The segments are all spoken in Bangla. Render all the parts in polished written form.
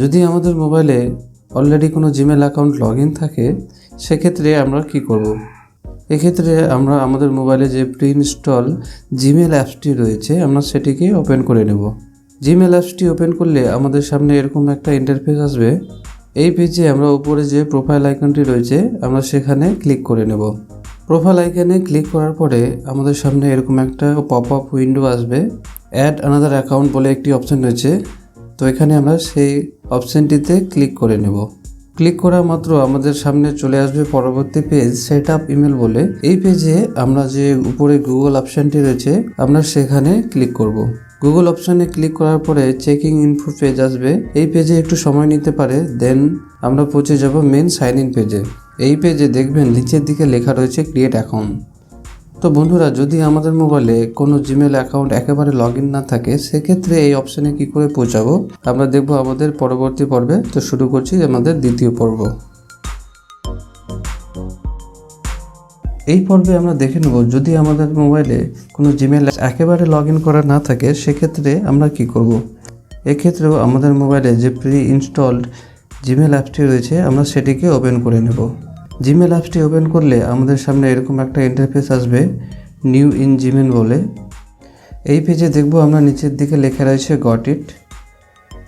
যদি আমাদের মোবাইলে অলরেডি কোনো জিমেল অ্যাকাউন্ট লগ ইন থাকে সেক্ষেত্রে আমরা কি করব। এক্ষেত্রে আমরা আমাদের মোবাইলে যে প্রি ইনস্টল জিমেল অ্যাপসটি রয়েছে আমরা সেটিকে ওপেন করে নেব। জিমেল অ্যাপসটি ওপেন করলে আমাদের সামনে এরকম একটা ইন্টারফেস আসবে। এই পেজে আমরা উপরে যে প্রোফাইল আইকনটি রয়েছে আমরা সেখানে ক্লিক করে নেব। প্রোফাইল আইকনে ক্লিক করার পরে আমাদের সামনে এরকম একটা পপ আপ উইন্ডো আসবে। অ্যাড আনাদার অ্যাকাউন্ট বলে একটি অপশান রয়েছে, তো এখানে আমরা সেই অপশানটিতে ক্লিক করে নেব। ক্লিক করা মাত্র আমাদের সামনে চলে আসবে পরবর্তী পেজ সেট আপ ইমেল বলে। এই পেজে আমরা যে উপরে গুগল অপশানটি রয়েছে আমরা সেখানে ক্লিক করব। গুগল অপশানে ক্লিক করার পরে চেকিং ইনফো পেজ আসবে। এই পেজে একটু সময় নিতে পারে, দেন আমরা পৌঁছে যাব মেন সাইন ইন পেজে। এই পেজে দেখবেন নিচের দিকে লেখা রয়েছে ক্রিয়েট অ্যাকাউন্ট। তো বন্ধুরা, যদি আমাদের মোবাইলে কোনো জিমেল অ্যাকাউন্ট একেবারে লগ ইন না থাকে সেক্ষেত্রে এই অপশানে কি করে পৌঁছাবো আমরা দেখব আমাদের পরবর্তী পর্বে। তো শুরু করছি আমাদের দ্বিতীয় পর্ব। এই পর্বে আমরা দেখে নেব যদি আমাদের মোবাইলে কোনো জিমেল একেবারে লগ ইন করা না থাকে সেক্ষেত্রে আমরা কি করব। এক্ষেত্রেও আমাদের মোবাইলে যে প্রি ইনস্টলড জিমেল অ্যাপটি রয়েছে আমরা সেটিকে ওপেন করে নেব। জিমেল অ্যাপসটি ওপেন করলে আমাদের সামনে এরকম একটা ইন্টারফেস আসবে নিউ ইন জিমেল বলে। এই পেজে দেখব আমরা নিচের দিকে লেখা রয়েছে গট ইট।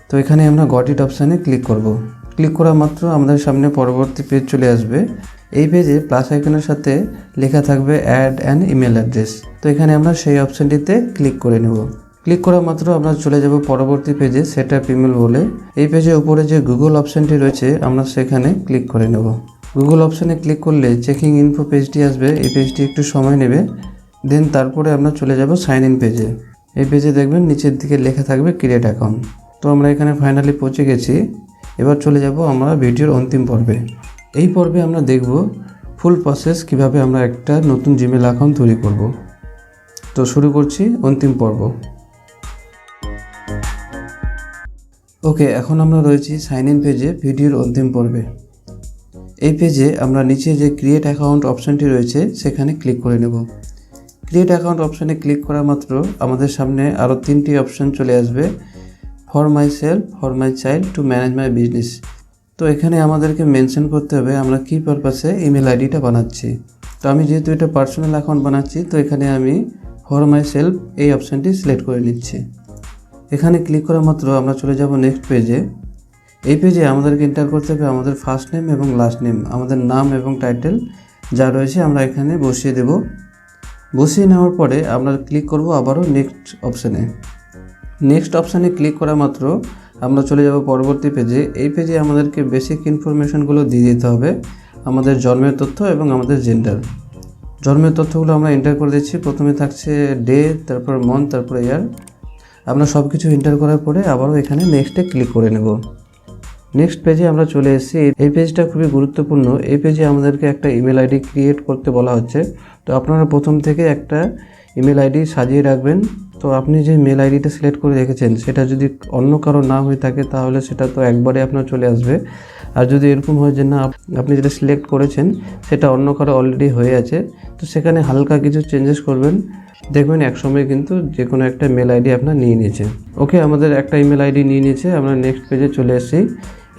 তো এখানে আমরা গট ইট অপশানে ক্লিক করব। ক্লিক করা মাত্র আমাদের সামনে পরবর্তী পেজ চলে আসবে। এই পেজে প্লাস আইকনের সাথে লেখা থাকবে অ্যাড অ্যান ইমেল অ্যাড্রেস। তো এখানে আমরা সেই অপশানটিতে ক্লিক করে নেব। ক্লিক করা মাত্র আমরা চলে যাব পরবর্তী পেজে সেট আপ ইমেল বলে। এই পেজে উপরে যে গুগল অপশানটি রয়েছে আমরা সেখানে ক্লিক করে নেব। গুগল অপশানে ক্লিক করলে চেকিং ইনফো পেজটি আসবে। এই পেজটি একটু সময় নেবে, দেন তারপরে আমরা চলে যাব সাইন ইন পেজে। এই পেজে দেখবেন নিচের দিকে লেখা থাকবে ক্রিয়েট অ্যাকাউন্ট। তো আমরা এখানে ফাইনালি পৌঁছে গেছি। এবার চলে যাব আমরা ভিডিওর অন্তিম পর্বে। এই পর্বে আমরা দেখব ফুল প্রসেস কিভাবে আমরা একটা নতুন জিমেল অ্যাকাউন্ট তৈরি করব। তো শুরু করছি অন্তিম পর্ব। ওকে, এখন আমরা রয়েছি সাইন ইন পেজে ভিডিওর অন্তিম পর্বে। এই পেজে আমরা নিচে যে ক্রিয়েট অ্যাকাউন্ট অপশানটি রয়েছে সেখানে ক্লিক করে নেব। ক্রিয়েট অ্যাকাউন্ট অপশানে ক্লিক করা মাত্র আমাদের সামনে আরও 3টি অপশান চলে আসবে। For my self, for my child, to manage my business. তো এখানে আমাদেরকে মেনশন করতে হবে আমরা কী পারপাসে ইমেল আইডিটা বানাচ্ছি। তো আমি যেহেতু এটা পার্সোনাল অ্যাকাউন্ট বানাচ্ছি তো এখানে আমি ফর মাই সেলফ এই অপশানটি সিলেক্ট করে নিচ্ছি। এখানে ক্লিক করা মাত্র আমরা চলে যাব নেক্সট পেজে। এই পেজে আমাদেরকে এন্টার করতে হবে আমাদের ফার্স্ট নেম এবং লাস্ট নেম, আমাদের নাম এবং টাইটেল যা রয়েছে আমরা এখানে বসিয়ে দেব। বসিয়ে নেওয়ার পরে আমরা ক্লিক করব আবারও নেক্সট অপশানে। নেক্সট অপশানে ক্লিক করা মাত্র আমরা চলে যাব পরবর্তী পেজে। এই পেজে আমাদেরকে বেসিক ইনফরমেশনগুলো দিয়ে দিতে হবে, আমাদের জন্মের তথ্য এবং আমাদের জেন্ডার। জন্মের তথ্যগুলো আমরা এন্টার করে দিচ্ছি। প্রথমে থাকছে ডে, তারপর মান্থ, তারপর ইয়ার। আমরা সব কিছু এন্টার করার পরে আবারও এখানে নেক্সটে ক্লিক করে নেব। নেক্সট পেজে আমরা চলে এসেছি। এই পেজটা খুবই গুরুত্বপূর্ণ। এই পেজে আমাদেরকে একটা ইমেল আইডি ক্রিয়েট করতে বলা হচ্ছে। তো আপনারা প্রথম থেকে একটা ইমেল আইডি সাজিয়ে রাখবেন। তো আপনি যে মেল আইডিটা সিলেক্ট করে রেখেছেন সেটা যদি অন্য কারো না হয়ে থাকে তাহলে সেটা তো একবারে আপনার চলে আসবে। আর যদি এরকম হয় যে না আপনি যেটা সিলেক্ট করেছেন সেটা অন্য কারো অলরেডি হয়ে আছে তো সেখানে হালকা কিছু চেঞ্জেস করবেন, দেখবেন একসময় কিন্তু যে কোনো একটা মেল আইডি আপনার নিয়ে নিয়েছে। ওকে, আমাদের একটা ইমেল আইডি নিয়ে নিয়েছে। আমরা নেক্সট পেজে চলে এসেছি।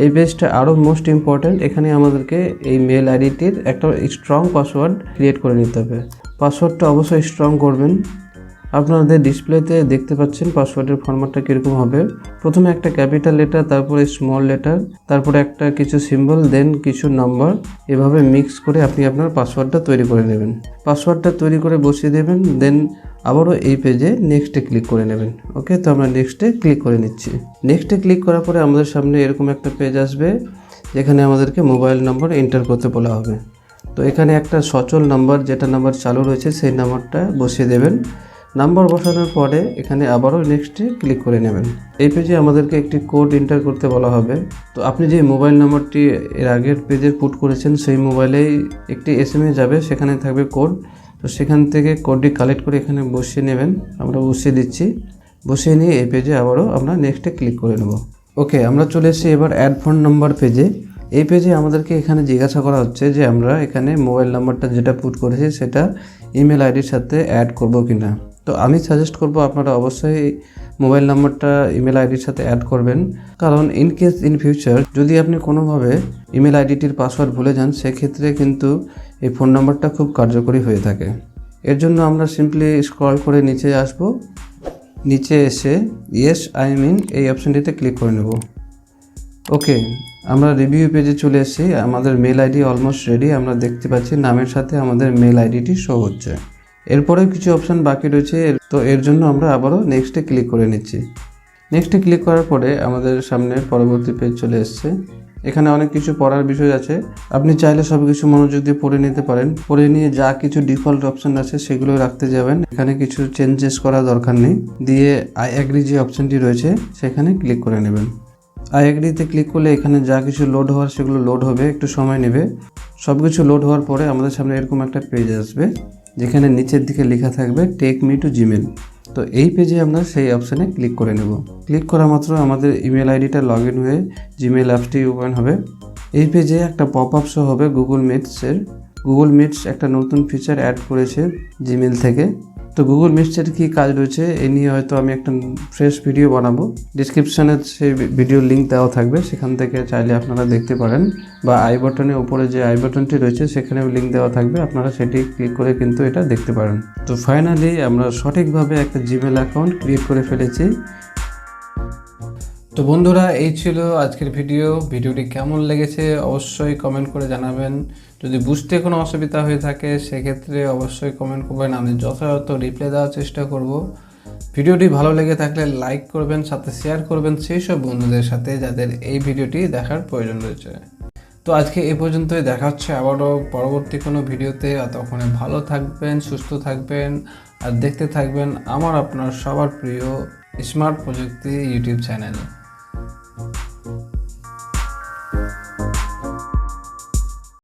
এই পেজটা আরও মোস্ট ইম্পর্ট্যান্ট। এখানে আমাদেরকে এই মেল আইডিটির একটা স্ট্রং পাসওয়ার্ড ক্রিয়েট করে নিতে হবে। পাসওয়ার্ডটা অবশ্যই স্ট্রং করবেন। আপনাদের ডিসপ্লেতে দেখতে পাচ্ছেন পাসওয়ার্ডের ফরম্যাটটা কীরকম হবে। প্রথমে একটা ক্যাপিটাল লেটার, তারপরে স্মল লেটার, তারপরে একটা কিছু সিম্বল, দেন কিছু নাম্বার, এভাবে মিক্স করে আপনি আপনার পাসওয়ার্ডটা তৈরি করে নেবেন। পাসওয়ার্ডটা তৈরি করে বসিয়ে দেবেন, দেন আবারও এই পেজে নেক্সটে ক্লিক করে নেবেন। ওকে, তো আমরা নেক্সটে ক্লিক করে নিচ্ছি। নেক্সটে ক্লিক করার পরে আমাদের সামনে এরকম একটা পেজ আসবে যেখানে আমাদেরকে মোবাইল নাম্বার এন্টার করতে বলা হবে। তো এখানে একটা সচল নাম্বার, যেটা নাম্বার চালু রয়েছে সেই নাম্বারটা বসিয়ে দেবেন। নাম্বার বসানোর পরে এখানে আবারও নেক্সটে ক্লিক করে নেবেন। এই পেজে আমাদেরকে একটি কোড এন্টার করতে বলা হবে। তো আপনি যে মোবাইল নাম্বারটি এর আগের পেজে পুট করেছেন সেই মোবাইলেই একটি SMS যাবে, সেখানে থাকবে কোড। তো সেখান থেকে কোডটি কালেক্ট করে এখানে বসিয়ে নেবেন। আমরা বসিয়ে দিচ্ছি। বসিয়ে নিয়ে এই পেজে আবারও আমরা নেক্সটে ক্লিক করে নেব। ওকে, আমরা চলে এসেছি এবার অ্যাড ফোন নাম্বার পেজে। এই পেজে আমাদেরকে এখানে জিজ্ঞাসা করা হচ্ছে যে আমরা এখানে মোবাইল নাম্বারটা যেটা পুট করেছি সেটা ইমেল আইডির সাথে অ্যাড করব কিনা। তো আমি সাজেস্ট করব আপনারা অবশ্যই মোবাইল নাম্বারটা ইমেল আইডির সাথে অ্যাড করবেন, কারণ ইন কেস ইন ফিউচার যদি আপনি কোনোভাবে ইমেল আইডিটির পাসওয়ার্ড ভুলে যান, সেক্ষেত্রে কিন্তু এই ফোন নাম্বারটা খুব কার্যকরী হয়ে থাকে। এর জন্য আমরা সিম্পলি স্ক্রল করে নিচে আসব, নিচে এসে ইয়েস আই মিন এই অপশানটিতে ক্লিক করে নেব। ওকে, আমরা রিভিউ পেজে চলে এসেছি। আমাদের মেল আইডি অলমোস্ট রেডি। আমরা দেখতে পাচ্ছি নামের সাথে আমাদের মেল আইডিটি শো হচ্ছে। এরপরেও কিছু অপশান বাকি রয়েছে, তো এর জন্য আমরা আবারও নেক্সটে ক্লিক করে নিচ্ছি। নেক্সটে ক্লিক করার পরে আমাদের সামনে পরবর্তী পেজ চলে এসছে। এখানে অনেক কিছু পড়ার বিষয় আছে, আপনি চাইলে সব কিছু মনোযোগ দিয়ে পড়ে নিতে পারেন। পড়ে নিয়ে যা কিছু ডিফল্ট অপশান আছে সেগুলো রাখতে যাবেন, এখানে কিছু চেঞ্জেস করা দরকার নেই। দিয়ে আই অ্যাগ্রি যে অপশানটি রয়েছে সেখানে ক্লিক করে নেবেন। আই অ্যাগ্রিতে ক্লিক করলে এখানে যা কিছু লোড হওয়ার সেগুলো লোড হবে, একটু সময় নেবে। সব কিছু লোড হওয়ার পরে আমাদের সামনে এরকম একটা পেজ আসবে, যেখানে নিচের দিকে লেখা থাকবে টেক মি টু জিমেল। তো এই পেজে আমরা সেই অপশানে ক্লিক করে নেব। ক্লিক করা মাত্র আমাদের ইমেল আইডিটা লগ ইন হয়ে জিমেল অ্যাপটি ওপেন হবে। এই পেজে একটা পপ আপ শো হবে গুগল মিটসের। গুগল মিটস একটা নতুন ফিচার অ্যাড করেছে জিমেল থেকে। তো গুগল মিটসের কী কাজ রয়েছে এ নিয়ে হয়তো আমি একটা ফ্রেশ ভিডিও বানাবো, ডিসক্রিপশানে সেই ভিডিওর লিঙ্ক দেওয়া থাকবে, সেখান থেকে চাইলে আপনারা দেখতে পারেন, বা আই বাটনের উপরে যে আই বাটনটি রয়েছে সেখানেও লিঙ্ক দেওয়া থাকবে, আপনারা সেটি ক্লিক করে কিন্তু এটা দেখতে পারেন। তো ফাইনালি আমরা সঠিকভাবে একটা জিমেল অ্যাকাউন্ট ক্রিয়েট করে ফেলেছি। তো বন্ধুরা, এই ছিল আজকের ভিডিওটি কেমন লেগেছে অবশ্যই কমেন্ট করে জানাবেন। যদি বুঝতে কোনো অসুবিধা হয়ে থাকে সেক্ষেত্রে অবশ্যই কমেন্ট করবেন, আমি যথাযথ রিপ্লাই দেওয়ার চেষ্টা করব। ভিডিওটি ভালো লেগে থাকলে লাইক করবেন, সাথে শেয়ার করবেন সেই সব বন্ধুদের সাথে যাদের এই ভিডিওটি দেখার প্রয়োজন রয়েছে। তো আজকে এই পর্যন্তই, দেখা হচ্ছে আবারও পরবর্তী কোনো ভিডিওতে। ততক্ষণে ভালো থাকবেন, সুস্থ থাকবেন, আর দেখতে থাকবেন আমার আপনার সবার প্রিয় স্মার্ট প্রযুক্তি ইউটিউব চ্যানেল।